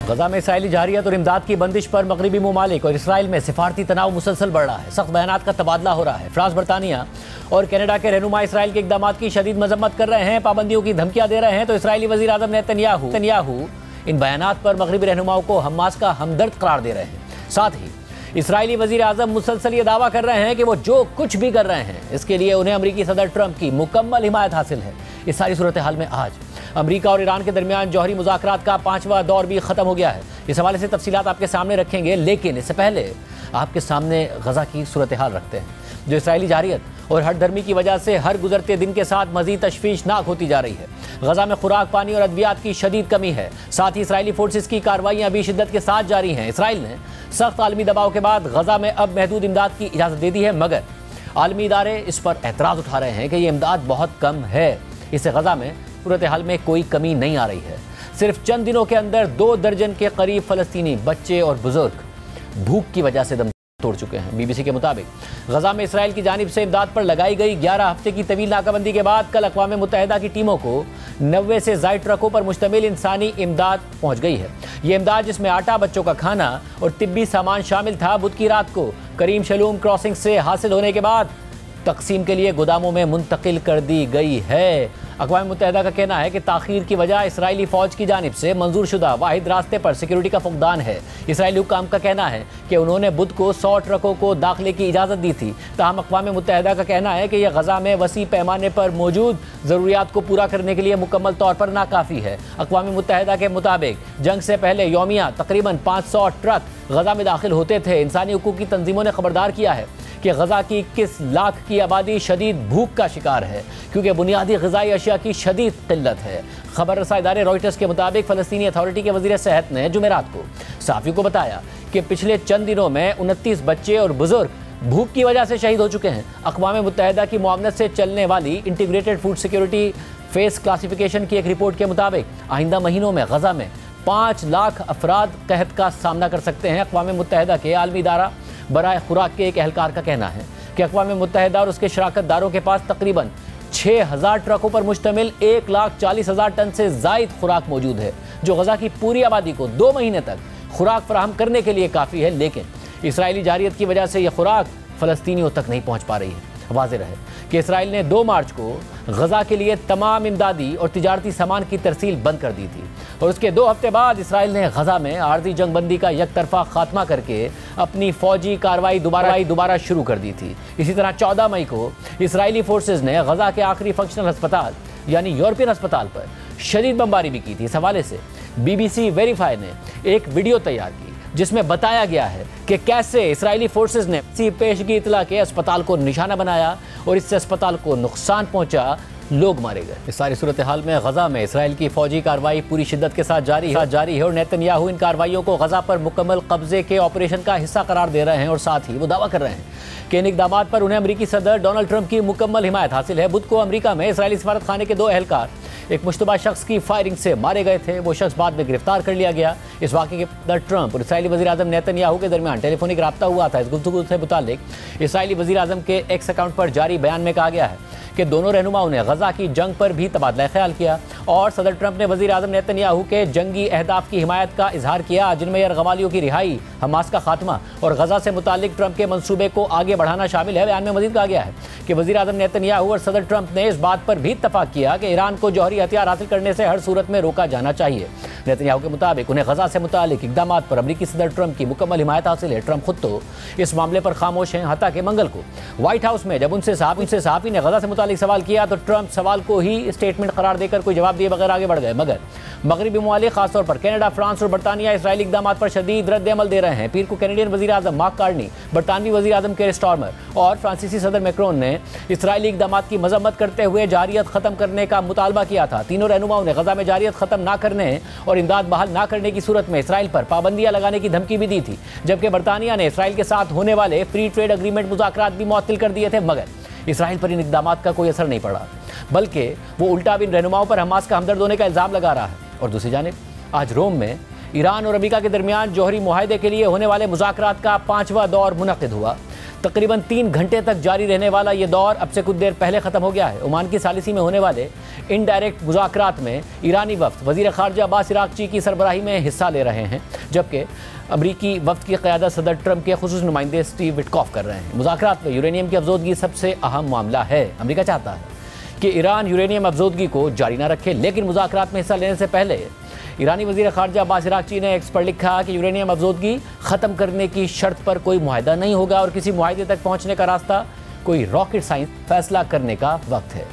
गजा में इसराइली जारियत और इमदाद की बंदिश पर मगरबी ममालिक और इसराइल में सिफारती तनाव मुसलसल बढ़ रहा है। सख्त बयानात का तबादला हो रहा है। फ्रांस, बरतानिया और कनाडा के रहनुमा इसराइल के इकदाम की शदीद मजम्मत कर रहे हैं, पाबंदियों की धमकियां दे रहे हैं। तो इसराइली वज़ीर आज़म नेतन्याहू इन बयानात पर मगरबी रहनुमाओं को हमास का हमदर्द करार दे रहे हैं। साथ ही इसराइली वज़ीर आज़म मुसलसल ये दावा कर रहे हैं कि वो जो कुछ भी कर रहे हैं इसके लिए उन्हें अमरीकी सदर ट्रंप की मुकम्मल हिमायत हासिल है। इस सारी सूरत हाल में आज अमरीका और ईरान के दरमियान जौहरी मुज़ाकरात का 5वां दौर भी ख़त्म हो गया है। इस हवाले से तफसीलात आपके सामने रखेंगे, लेकिन इससे पहले आपके सामने गजा की सूरत हाल रखते हैं, जो इसराइली जारियत और हठधर्मी की वजह से हर गुजरते दिन के साथ मजीद तशवीशनाक होती जा रही है। गजा में खुराक, पानी और अद्वियात की शदीद कमी है। साथ ही इसराइली फोर्सेस की कार्रवाइयाँ भी शिद्दत के साथ जारी हैं। इसराइल ने सख्त आलमी दबाव के बाद गजा में अब महदूद इमदाद की इजाज़त दे दी है, मगर आलमी इदारे इस पर एतराज़ उठा रहे हैं कि ये इमदाद बहुत कम है। इससे गजा में सूरत हाल में कोई कमी नहीं आ रही है। सिर्फ चंद दिनों के अंदर 2 दर्जन के करीब फ़लस्तीनी बच्चे और बुजुर्ग भूख की वजह से दम तोड़ चुके हैं। BBC के मुताबिक गजा में इसराइल की जानिब से इमदाद पर लगाई गई 11 हफ्ते की तवील नाकाबंदी के बाद कल अक़वाम मुत्तहिदा की टीमों को 90 से ज़ायद ट्रकों पर मुश्तमिल इंसानी इमदाद पहुँच गई है। ये इमदाद, जिसमें आटा, बच्चों का खाना और तिब्बी सामान शामिल था, बुध की रात को करीम शलूम क्रॉसिंग से हासिल होने के बाद तकसीम के लिए गोदामों में मुंतकिल कर दी गई है। अक़वाम मुत्तहिदा का कहना है कि ताख़ीर की वजह इसराइली फ़ौज की जानिब से मंजूर शुदा वाहिद रास्ते पर सिक्योरिटी का फुकदान है। इसराइली हुक्काम का कहना है कि उन्होंने बुध को 100 ट्रकों को दाखिले की इजाज़त दी थी। ताहम अक़वाम मुत्तहिदा का कहना है कि यह गजा में वसी पैमाने पर मौजूद ज़रूरियात को पूरा करने के लिए मुकम्मल तौर पर नाकाफ़ी है। अक़वाम मुत्तहिदा के मुताबिक जंग से पहले यौमिया तकरीबन 500 ट्रक गजा में दाखिल होते थे। इंसानी हुकूक़ की तंजीमों ने खबरदार किया है कि गजा की 21 लाख की आबादी शदीद भूख का शिकार है, क्योंकि बुनियादी ग़िज़ाई अशिया की शदीद किल्लत है। खबर रसा इदारे रॉयटर्स के मुताबिक फ़लस्तीनी अथॉरिटी के वज़ीर सेहत ने जुमेरात को सहाफ़ियों को बताया कि पिछले चंद दिनों में 29 बच्चे और बुजुर्ग भूख की वजह से शहीद हो चुके हैं। अक़वाम मुत्तहिदा की मुआवनत से चलने वाली integrated food security face classification की एक रिपोर्ट के मुताबिक आइंदा महीनों में गजा में 5 लाख अफराद कहत का सामना कर सकते हैं। अक़वाम मुत्तहिदा के आलमी इदारा बराए खुराक के एक एहलकार का कहना है कि अक़वाम मुत्तहिदा और उसके शराकतदारों के पास तकरीबन 6000 ट्रकों पर मुश्तमिल 1,40,000 टन से ज़ायद खुराक मौजूद है, जो गजा की पूरी आबादी को 2 महीने तक खुराक फराहम करने के लिए काफ़ी है। लेकिन इसराइली जारियत की वजह से यह खुराक फ़लस्तीनियों तक नहीं पहुँच पा रही है। वाज़ेह है कि इसराइल ने 2 मार्च को गजा के लिए तमाम इमदादी और तिजारती सामान की तरसील बंद कर दी थी, और उसके 2 हफ्ते बाद इसराइल ने गजा में आर्जी जंगबंदी का एक तरफा खात्मा करके अपनी फौजी कार्रवाई दोबारा शुरू कर दी थी। इसी तरह 14 मई को इसराइली फोर्सेज ने गजा के आखिरी फंक्शनल अस्पताल यानी यूरोपियन अस्पताल पर शदीद बमबारी भी की थी। इस हवाले से BBC वेरीफाई ने एक वीडियो तैयार की, जिसमें बताया गया है कि कैसे इसराइली फोर्सेस ने पेशगी इतला के अस्पताल को निशाना बनाया और इससे अस्पताल को नुकसान पहुंचा, लोग मारे गए। इस सारी सूरत हाल में गजा में इसराइल की फौजी कार्रवाई पूरी शिद्दत के साथ जारी है और नेतन्याहू इन कार्रवाइयों को गजा पर मुकम्मल कब्जे के ऑपरेशन का हिस्सा करार दे रहे हैं, और साथ ही वो दावा कर रहे हैं कि इन इक़दाम पर उन्हें अमरीकी सदर डोनाल्ड ट्रंप की मुकम्मल हिमायत हासिल है। बुध को अमरीका में इसराइली सफारत खाने के 2 एहलकार एक मुश्तबा शख्स की फायरिंग से मारे गए थे। वो शख्स बाद में गिरफ्तार कर लिया गया। इस वाक़े के बाद ट्रंप और इसराइली वज़ीर आज़म नेतन्याहू के दरमियान टेलीफोनिक रब्ता हुआ था। इस गुफ्तगू से मुताल्लिक इसराइली वज़ीर आज़म के एक्स अकाउंट पर जारी बयान में कहा गया है कि दोनों रहनुमाओं ने गजा की जंग पर भी तबादला ख्याल किया, और सदर ट्रंप ने वज़ीर आज़म नेतन्याहू के जंगी अहदाफ की हिमायत का इजहार किया, जिनमें यरगमालियों की रिहाई, हमास का खात्मा और गजा से मुताल्लिक ट्रंप के मंसूबे को आगे बढ़ाना शामिल है। बयान में मज़ीद कहा गया है कि वज़ीर आज़म नेतन्याहू और सदर ट्रंप ने इस बात पर भी इत्तफाक किया कि ईरान को जौहरी हथियार हासिल करने से हर सूरत में रोका जाना चाहिए। नेतन्याहू के मुताबिक उन्हें गजा से मुताल्लिक इक़दाम पर अमरीकी सदर ट्रंप की मुकम्मल हिमायत हासिल है। ट्रंप खुद तो इस मामले पर खामोश हैं। हत्ता के मंगल को व्हाइट हाउस में जब उनसे सहाफ़ी ने गजा से मुताल्लिक सवाल किया तो ट्रंप सवाल को ही स्टेटमेंट करार देकर कोई जवाब दिए बगैर आगे बढ़ गए। मगर मगरबी ममालिक खासतौर पर कनाडा, फ्रांस और बरतानिया इसराइली इक़दाम पर शदीद रद्द अमल दे रहे हैं। पीर को कैनेडियन वज़ीर आज़म मार्क कार्नी, बरतानवी वज़ीर आज़म केयर स्टारमर और फ्रांसीसी सदर मैक्रोन ने इसराइली इक़दाम की मजम्मत करते हुए जारियत ख़त्म करने का मुतालबा किया था। तीनों रहनुमाओं ने गजा में जारियत ख़त्म ना करने और इमदाद बहाल ना करने की सूरत में इसराइल पर पाबंदियां लगाने की धमकी भी दी थी, जबकि बरतानिया ने इसराइल के साथ होने वाले फ्री ट्रेड एग्रीमेंट मुज़ाकरात भी मुअत्तल कर दिए थे। मगर इसराइल पर इन इक़दाम का कोई असर नहीं पड़ा, बल्कि वो उल्टा भी इन रहनुमाओं पर हमास का हमदर्द होने का इल्ज़ाम लगा रहा है। और दूसरी जानिब आज रोम में ईरान और अमेरिका के दरमियान जौहरी मुआहदे के लिए होने वाले मुज़ाकरात का 5वां दौर मुनक़िद हुआ। तकरीबन 3 घंटे तक जारी रहने वाला ये दौर अब से कुछ देर पहले ख़त्म हो गया है। ओमान की सालिसी में होने वाले इनडायरेक्ट मुज़ाकरात में ईरानी वफ्द वज़ीर ख़ारजा अब्बास अराग़ची की सरबराही में हिस्सा ले रहे हैं, जबकि अमरीकी वफ्द की क़यादत सदर ट्रंप के ख़ुसूसी नुमाइंदे स्टीव विटकॉफ कर रहे हैं। मुज़ाकरात में यूरेनियम की अफजोदगी सबसे अहम मामला है। अमरीका चाहता है कि ईरान यूरेनियम अफजोदगी को जारी न रखे, लेकिन मुज़ाकरात में हिस्सा लेने से पहले ईरानी वज़ीर ख़ारजा अब्बास अराग़ची ने एक्स पर लिखा कि यूरेनियम अफजोदगी ख़त्म करने की शर्त पर कोई मुआहदा नहीं होगा और किसी मुआहदे तक पहुँचने का रास्ता कोई रॉकेट साइंस फैसला करने का वक्त है।